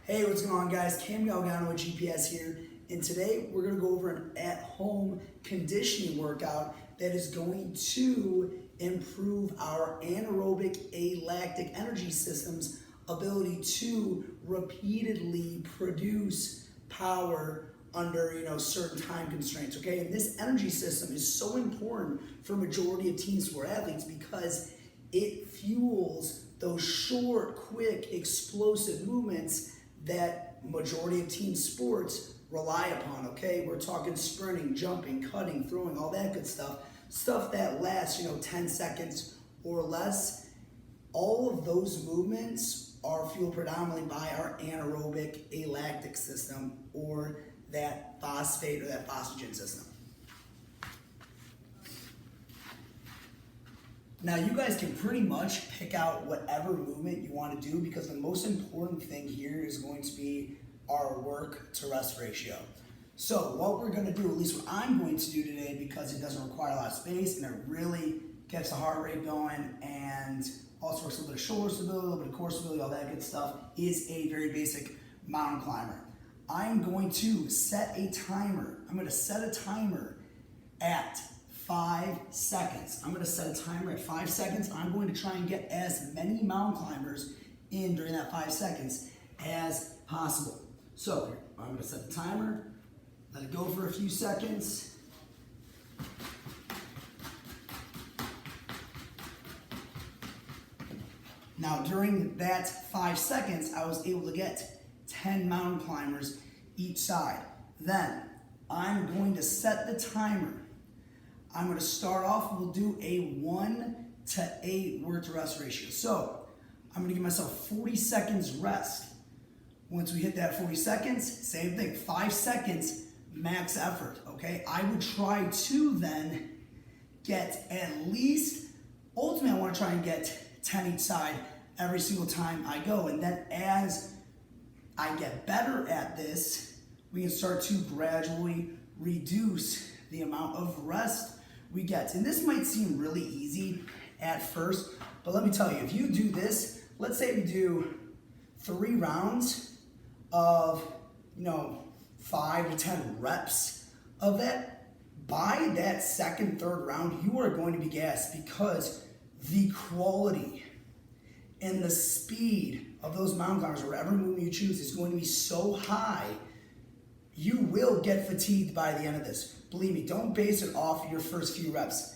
Hey, what's going on, guys? Cam Galgano with GPS here, and today we're going to go over an at-home conditioning workout that is going to improve our anaerobic alactic energy system's ability to repeatedly produce power under certain time constraints. Okay, and this energy system is so important for majority of team sport athletes because it fuels those short, quick, explosive movements that majority of team sports rely upon. Okay, we're talking sprinting, jumping, cutting, throwing, all that good stuff that lasts 10 seconds or less. All of those movements are fueled predominantly by our anaerobic alactic system, or that phosphate or that phosphagen system. Now, you guys can pretty much pick out whatever movement you want to do, because the most important thing here is going to be our work to rest ratio. So what we're going to do, at least what I'm going to do today, because it doesn't require a lot of space and it really gets the heart rate going and also works a little bit of shoulder stability, a little bit of core stability, all that good stuff, is a very basic mountain climber. I'm going to set a timer. I'm going to set a timer at 5 seconds. I'm going to set a timer at 5 seconds. I'm going to try and get as many mountain climbers in during that 5 seconds as possible. So I'm going to set the timer, let it go for a few seconds. Now, during that 5 seconds, I was able to get 10 mountain climbers each side. Then I'm going to set the timer. I'm going to start off, we'll do a 1-to-8 work to rest ratio. So I'm going to give myself 40 seconds rest. Once we hit that 40 seconds, same thing, 5 seconds max effort, okay? I would try to then get at least, ultimately I want to try and get 10 each side every single time I go. And then as I get better at this, we can start to gradually reduce the amount of rest we get. And this might seem really easy at first, but let me tell you, if you do this, let's say we do 3 rounds of 5 to 10 reps of that, by that second, third round, you are going to be gassed, because the quality and the speed of those mountain climbers, or whatever movement you choose, is going to be so high, you will get fatigued by the end of this. Believe me, don't base it off your first few reps.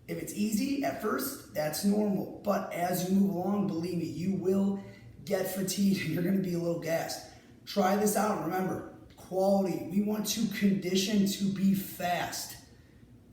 If it's easy at first, that's normal. But as you move along, believe me, you will get fatigued and you're going to be a little gassed. Try this out. Remember, quality. We want to condition to be fast.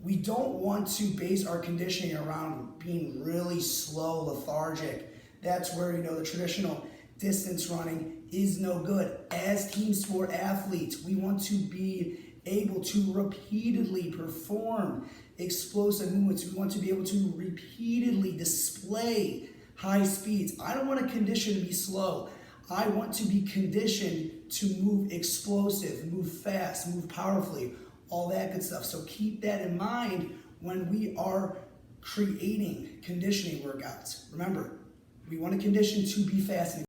We don't want to base our conditioning around being really slow, lethargic. That's where, the traditional distance running is no good. As team sport athletes, we want to be able to repeatedly perform explosive movements. We want to be able to repeatedly display high speeds. I don't want to condition to be slow. I want to be conditioned to move explosive, move fast, move powerfully, all that good stuff. So keep that in mind when we are creating conditioning workouts. Remember, we want to condition to be fast.